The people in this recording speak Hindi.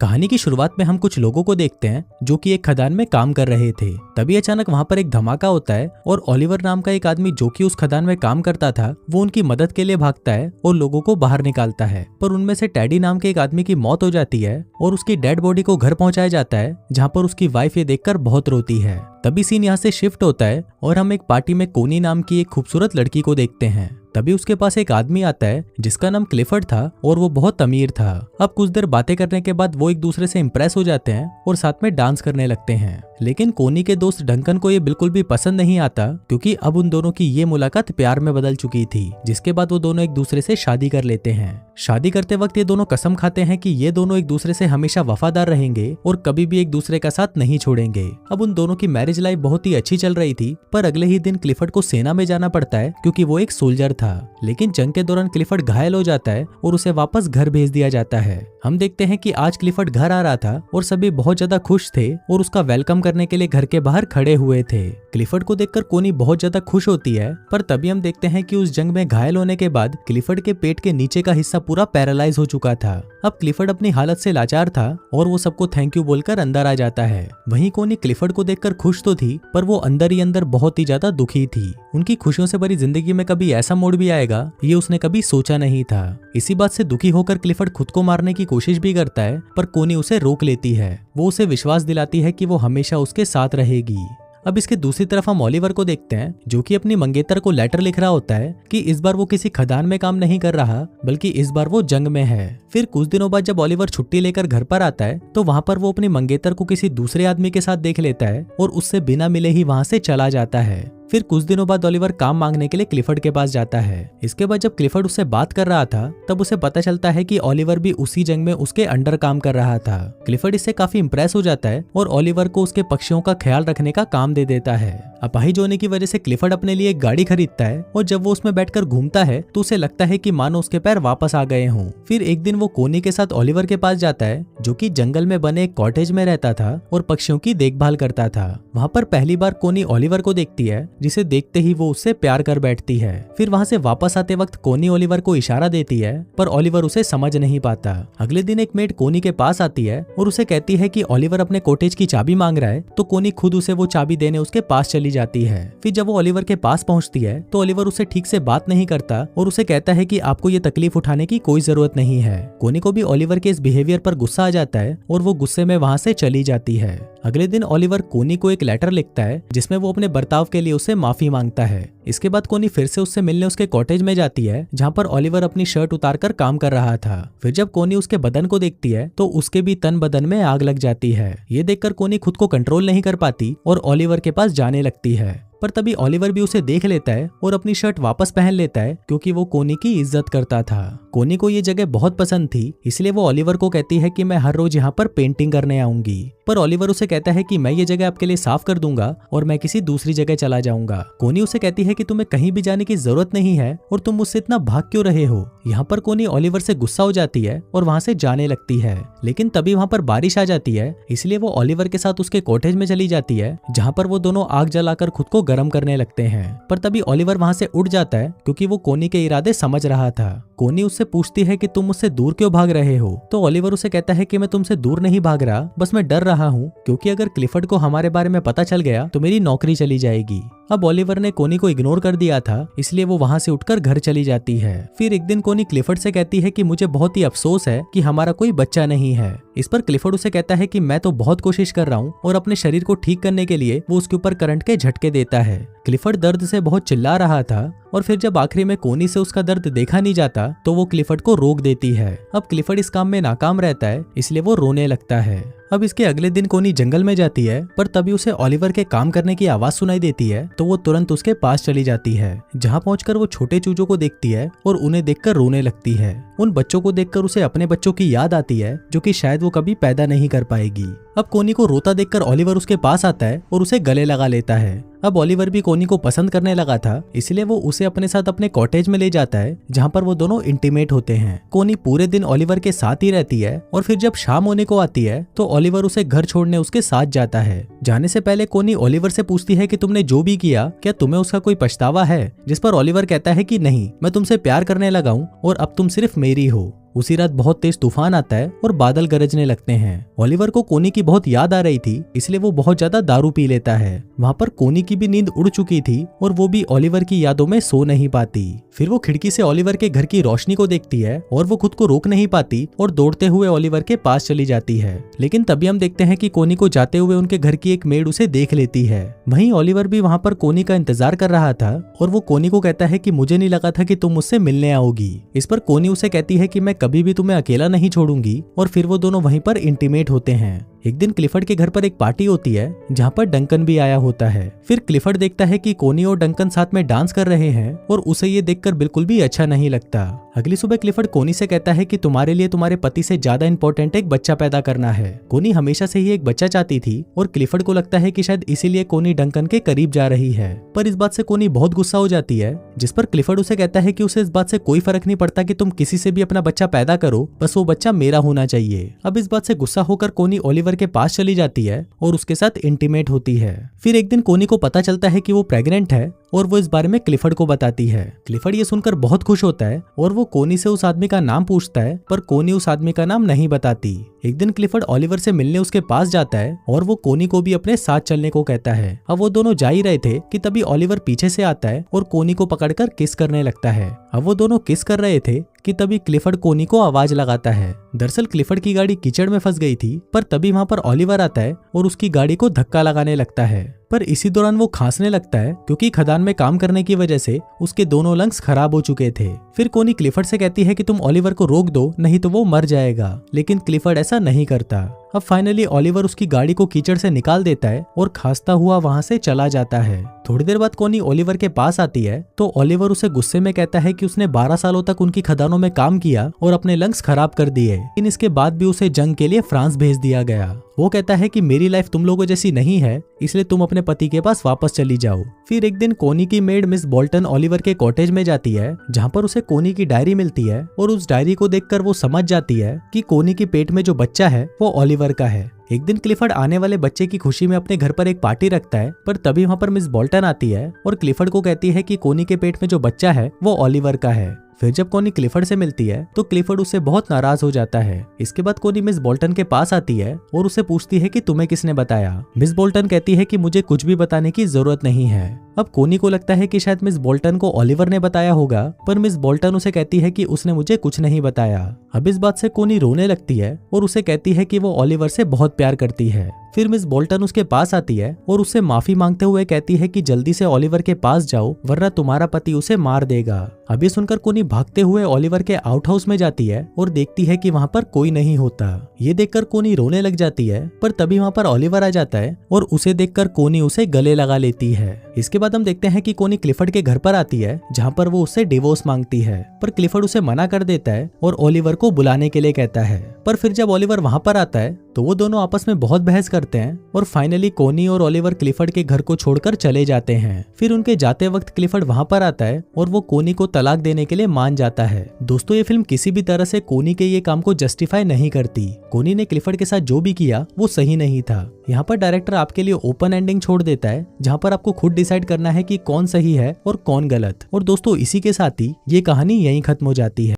कहानी की शुरुआत में हम कुछ लोगों को देखते हैं जो कि एक खदान में काम कर रहे थे। तभी अचानक वहां पर एक धमाका होता है और ओलिवर नाम का एक आदमी जो कि उस खदान में काम करता था वो उनकी मदद के लिए भागता है और लोगों को बाहर निकालता है। पर उनमें से टेडी नाम के एक आदमी की मौत हो जाती है और उसकी डेड बॉडी को घर पहुंचाया जाता है, जहां पर उसकी वाइफ ये देखकर बहुत रोती है। तभी सीन यहाँ से शिफ्ट होता है और हम एक पार्टी में कोनी नाम की एक खूबसूरत लड़की को देखते हैं। तभी उसके पास एक आदमी आता है जिसका नाम क्लिफर्ड था और वो बहुत अमीर था। अब कुछ देर बातें करने के बाद वो एक दूसरे से इम्प्रेस हो जाते हैं और साथ में डांस करने लगते हैं। लेकिन कोनी के दोस्त डंकन को ये बिल्कुल भी पसंद नहीं आता, क्योंकि अब उन दोनों की ये मुलाकात प्यार में बदल चुकी थी, जिसके बाद वो दोनों एक दूसरे से शादी कर लेते हैं। शादी करते वक्त ये दोनों कसम खाते हैं कि ये दोनों एक दूसरे से हमेशा वफादार रहेंगे और कभी भी एक दूसरे का साथ नहीं छोड़ेंगे। अब उन दोनों की मैरिज लाइफ बहुत ही अच्छी चल रही थी, पर अगले ही दिन क्लिफर्ड को सेना में जाना पड़ता है क्योंकि वो एक सोल्जर था। लेकिन जंग के दौरान क्लिफर्ड घायल हो जाता है और उसे वापस घर भेज दिया जाता है। हम देखते हैं कि आज क्लिफर्ड घर आ रहा था और सभी बहुत ज्यादा खुश थे और उसका वेलकम करने के लिए घर के बाहर खड़े हुए थे। क्लिफर्ड को देखकर कोनी बहुत ज्यादा खुश होती है, पर तभी हम देखते हैं कि उस जंग में घायल होने के बाद क्लिफर्ड के पेट के नीचे का हिस्सा पूरा पैरालाइज हो चुका था। अब क्लिफर्ड अपनी हालत से लाचार था और वो सबको थैंक यू बोलकर अंदर आ जाता है। वहीं कोनी क्लिफर्ड को देखकर खुश तो थी, पर वो अंदर ही अंदर बहुत ही ज्यादा दुखी थी। उनकी खुशियों से भरी जिंदगी में कभी ऐसा मोड़ भी आएगा ये उसने कभी सोचा नहीं था। इसी बात से दुखी होकर क्लिफर्ड खुद को मारने की कोशिश भी करता है, पर कोनी उसे रोक लेती है। वो उसे विश्वास दिलाती है कि वो हमेशा उसके साथ रहेगी। अब इसके दूसरी तरफ हम ओलिवर को देखते हैं जो कि अपनी मंगेतर को लेटर लिख रहा होता है कि इस बार वो किसी खदान में काम नहीं कर रहा, बल्कि इस बार वो जंग में है। फिर कुछ दिनों बाद जब ओलिवर छुट्टी लेकर घर पर आता है तो वहां पर वो अपनी मंगेतर को किसी दूसरे आदमी के साथ देख लेता है और उससे बिना मिले ही वहां से चला जाता है। फिर कुछ दिनों बाद ओलिवर काम मांगने के लिए क्लिफर्ड के पास जाता है। इसके बाद जब क्लिफर्ड उससे बात कर रहा था तब उसे पता चलता है कि ओलिवर भी उसी जंग में उसके अंडर काम कर रहा था। क्लिफर्ड इससे काफी इंप्रेस हो जाता है और ओलिवर को उसके पक्षियों का ख्याल रखने का काम दे देता है। अपाहिज होने की वजह से क्लिफर्ड अपने लिए एक गाड़ी खरीदता है और जब वो उसमें बैठकर घूमता है तो उसे लगता है कि मानो उसके पैर वापस आ गए हों। फिर एक दिन वो कोनी के साथ ओलिवर के पास जाता है जो कि जंगल में बने एक कॉटेज में रहता था और पक्षियों की देखभाल करता था। वहाँ पर पहली बार कोनी ओलिवर को देखती है, जिसे देखते ही वो उससे प्यार कर बैठती है। फिर वहाँ से वापस आते वक्त कोनी ओलिवर को इशारा देती है, पर ओलिवर उसे समझ नहीं पाता। अगले दिन एक मेड कोनी के पास आती है और उसे कहती है कि ओलिवर अपने कॉटेज की चाबी मांग रहा है, तो कोनी खुद उसे वो चाबी देने उसके पास चली जाती है। फिर जब वो ओलिवर के पास पहुंचती है तो ओलिवर उसे ठीक से बात नहीं करता और उसे कहता है कि आपको ये तकलीफ उठाने की कोई जरूरत नहीं है। कोनी को भी ओलिवर के इस बिहेवियर पर गुस्सा आ जाता है और वो गुस्से में वहां से चली जाती है। अगले दिन ओलिवर कोनी को एक लेटर लिखता है जिसमें वो अपने बर्ताव के लिए उससे माफी मांगता है। इसके बाद कोनी फिर से उससे मिलने उसके कॉटेज में जाती है जहाँ पर ओलिवर अपनी शर्ट उतारकर काम कर रहा था। फिर जब कोनी उसके बदन को देखती है तो उसके भी तन बदन में आग लग जाती है। ये देखकर कोनी खुद को कंट्रोल नहीं कर पाती और ओलिवर के पास जाने लगती है, पर तभी ओलिवर भी उसे देख लेता है और अपनी शर्ट वापस पहन लेता है क्योंकि वो कोनी की इज्जत करता था। कोनी को ये जगह बहुत पसंद थी, इसलिए वो ओलिवर को कहती है कि मैं हर रोज यहाँ पर पेंटिंग करने आऊंगी। पर ओलिवर उसे कहता है कि मैं ये जगह आपके लिए साफ कर दूंगा और मैं किसी दूसरी जगह चला जाऊंगा। कोनी उसे कहती है कि तुम्हें कहीं भी जाने की जरूरत नहीं है और तुम मुझसे इतना भाग क्यों रहे हो। यहाँ पर कोनी ओलिवर से गुस्सा हो जाती है और वहाँ से जाने लगती है। लेकिन तभी वहाँ पर बारिश आ जाती है, इसलिए वो ओलिवर के साथ उसके कॉटेज में चली जाती है जहाँ पर वो दोनों आग जलाकर खुद को गर्म करने लगते हैं। पर तभी ओलिवर वहां से उठ जाता है क्योंकि वो कोनी के इरादे समझ रहा था। कोनी उससे पूछती है कि तुम मुझसे दूर क्यों भाग रहे हो, तो ओलिवर उसे कहता है कि मैं तुमसे दूर नहीं भाग रहा, बस मैं डर रहा हूँ क्योंकि अगर क्लिफर्ड को हमारे बारे में पता चल गया तो मेरी नौकरी चली जाएगी। अब ओलिवर ने कोनी को इग्नोर कर दिया था, इसलिए वो वहां से उठकर घर चली जाती है। फिर एक दिन कोनी क्लिफर्ड से कहती है कि मुझे बहुत ही अफसोस है कि हमारा कोई बच्चा नहीं है। इस पर क्लिफर्ड उसे कहता है कि मैं तो बहुत कोशिश कर रहा हूँ और अपने शरीर को ठीक करने के लिए वो उसके ऊपर करंट के झटके देता है। क्लिफर्ड दर्द से बहुत चिल्ला रहा था और फिर जब आखिरी में कोनी से उसका दर्द देखा नहीं जाता तो वो क्लिफर्ड को रोक देती है। अब क्लिफर्ड इस काम में नाकाम रहता है, इसलिए वो रोने लगता है। अब इसके अगले दिन कोनी जंगल में जाती है, पर तभी उसे ओलिवर के काम करने की आवाज सुनाई देती है तो वो तुरंत उसके पास चली जाती है। जहाँ पहुंचकर वो छोटे चूजों को देखती है और उन्हें देखकर रोने लगती है। उन बच्चों को देखकर उसे अपने बच्चों की याद आती है जो कि शायद वो कभी पैदा नहीं कर पाएगी। अब कोनी को रोता देखकर ओलिवर उसके पास आता है और उसे गले लगा लेता है। अब ओलिवर भी कोनी को पसंद करने लगा था, इसलिए वो उसे अपने साथ अपने कॉटेज में ले जाता है जहाँ पर वो दोनों इंटीमेट होते हैं। कोनी पूरे दिन ओलिवर के साथ ही रहती है और फिर जब शाम होने को आती है तो ओलिवर उसे घर छोड़ने उसके साथ जाता है। जाने से पहले कोनी ओलिवर से पूछती है कि तुमने जो भी किया क्या तुम्हें उसका कोई पछतावा है, जिस पर ओलिवर कहता है कि नहीं, मैं तुमसे प्यार करने लगा हूँ और अब तुम सिर्फ मेरी हो। उसी रात बहुत तेज तूफान आता है और बादल गरजने लगते हैं। ओलिवर को कोनी की बहुत याद आ रही थी, इसलिए वो बहुत ज्यादा दारू पी लेता है। वहाँ पर कोनी की भी नींद उड़ चुकी थी और वो भी ओलिवर की यादों में सो नहीं पाती। फिर वो खिड़की से ओलिवर के घर की रोशनी को देखती है और वो खुद को रोक नहीं पाती और दौड़ते हुए ओलिवर के पास चली जाती है। लेकिन तभी हम देखते हैं कि कोनी को जाते हुए उनके घर की एक मेड उसे देख लेती है। वहीं ओलिवर भी वहाँ पर कोनी का इंतजार कर रहा था और वो कोनी को कहता है कि मुझे नहीं लगा था कि तुम मुझसे मिलने आओगी। इस पर कोनी उसे कहती है कि मैं कभी भी तुम्हें अकेला नहीं छोड़ूंगी और फिर वो दोनों वहीं पर इंटीमेट होते हैं। एक दिन क्लिफर्ड के घर पर एक पार्टी होती है जहाँ पर डंकन भी आया होता है। फिर क्लिफर्ड देखता है कि कोनी और डंकन साथ में डांस कर रहे हैं और उसे ये देखकर बिल्कुल भी अच्छा नहीं लगता। अगली सुबह क्लिफर्ड कोनी से कहता है कि तुम्हारे लिए तुम्हारे पति से ज्यादा इंपॉर्टेंट एक बच्चा पैदा करना है। कोनी हमेशा से ही एक बच्चा चाहती थी और क्लिफर्ड को लगता है कि शायद इसीलिए कोनी डंकन के करीब जा रही है। पर इस बात से कोनी बहुत गुस्सा हो जाती है, जिस पर क्लिफर्ड उसे कहता है कि उसे इस बात से कोई फर्क नहीं पड़ता कि तुम किसी से भी अपना बच्चा पैदा करो, बस वो बच्चा मेरा होना चाहिए। अब इस बात से गुस्सा होकर कोनी ओलिवर के पास चली जाती है और उसके साथ इंटीमेट होती है। फिर एक दिन कोनी को पता चलता है कि वो प्रेग्नेंट है और वो इस बारे में क्लिफर्ड को बताती है। क्लिफर्ड ये सुनकर बहुत खुश होता है और वो कोनी से उस आदमी का नाम पूछता है, पर कोनी उस आदमी का नाम नहीं बताती। एक दिन क्लिफर्ड ओलिवर से मिलने उसके पास जाता है और वो कोनी को भी अपने साथ चलने को कहता है। अब वो दोनों जा ही रहे थे कि तभी ओलिवर पीछे से आता है और कोनी को पकड़कर किस करने लगता है। अब वो दोनों किस कर रहे थे कि तभी क्लिफर्ड कोनी को आवाज लगाता है। दरअसल क्लिफर्ड की गाड़ी कीचड़ में फंस गई थी, पर तभी वहाँ पर ओलिवर आता है और उसकी गाड़ी को धक्का लगाने लगता है। पर इसी दौरान वो खांसने लगता है क्योंकि खदान में काम करने की वजह से उसके दोनों लंग्स खराब हो चुके थे। फिर कोनी क्लिफर्ड से कहती है कि तुम ओलिवर को रोक दो, नहीं तो वो मर जाएगा, लेकिन क्लिफर्ड ऐसा नहीं करता। अब फाइनली ओलिवर उसकी गाड़ी को कीचड़ से निकाल देता है और खांसता हुआ वहां से चला जाता है। थोड़ी देर बाद कोनी ओलिवर के पास आती है तो ओलिवर उसे गुस्से में कहता है कि उसने 12 सालों तक उनकी खदानों में काम किया और अपने लंग्स खराब कर दिए, लेकिन इसके बाद भी उसे जंग के लिए फ्रांस भेज दिया गया। वो कहता है कि मेरी लाइफ तुम लोगों जैसी नहीं है, इसलिए तुम अपने पति के पास वापस चली जाओ। फिर एक दिन कोनी की मेड मिस बोल्टन ओलिवर के कॉटेज में जाती है जहाँ पर उसे कोनी की डायरी मिलती है और उस डायरी को देखकर वो समझ जाती है कि कोनी के पेट में जो बच्चा है वो ओलिवर का है। एक दिन क्लिफर्ड आने वाले बच्चे की खुशी में अपने घर पर एक पार्टी रखता है, पर तभी वहाँ पर मिस बोल्टन आती है और क्लिफर्ड को कहती है कि कोनी के पेट में जो बच्चा है वो ओलिवर का है। फिर जब कोनी क्लिफर्ड से मिलती है तो क्लिफर्ड उससे बहुत नाराज हो जाता है। इसके बाद कोनी मिस बोल्टन के पास आती है और उसे पूछती है कि तुम्हें किसने बताया। मिस बोल्टन कहती है कि मुझे कुछ भी बताने की जरूरत नहीं है। अब कोनी को लगता है कि शायद मिस बोल्टन को ओलिवर ने बताया होगा, पर मिस बोल्टन उसे कहती है कि उसने मुझे कुछ नहीं बताया। अब इस बात से कोनी रोने लगती है और उसे कहती है कि वो ओलिवर से बहुत प्यार करती है। फिर मिस बोल्टन उसके पास आती है और उससे माफी मांगते हुए कहती है कि जल्दी से ओलिवर के पास जाओ, वरना तुम्हारा पति उसे मार देगा। अभी सुनकर कोनी भागते हुए ओलिवर के आउट हाउस में जाती है और देखती है कि वहाँ पर कोई नहीं होता। ये देखकर कोनी रोने लग जाती है, पर तभी वहाँ पर ओलिवर आ जाता है और उसे देखकर कोनी उसे गले लगा लेती है। इसके बाद हम देखते हैं कि कोनी क्लिफर्ड के घर पर आती है जहाँ पर वो उससे डिवोर्स मांगती है, पर क्लिफर्ड उसे मना कर देता है और ओलिवर को बुलाने के लिए कहता है। पर फिर जब ओलिवर वहाँ पर आता है तो वो दोनों आपस में बहुत बहस करते हैं और फाइनली कोनी और ओलिवर क्लिफर्ड के घर को छोड़कर चले जाते हैं। फिर उनके जाते वक्त क्लिफर्ड वहाँ पर आता है और वो कोनी को तलाक देने के लिए मान जाता है। दोस्तों, ये फिल्म किसी भी तरह से कोनी के ये काम को जस्टिफाई नहीं करती। कोनी ने क्लिफर्ड के साथ जो भी किया वो सही नहीं था। यहाँ पर डायरेक्टर आपके लिए ओपन एंडिंग छोड़ देता है जहाँ पर आपको खुद डिसाइड करना है कि कौन सही है और कौन गलत। और दोस्तों, इसी के साथ ही ये कहानी यहीं खत्म हो जाती है।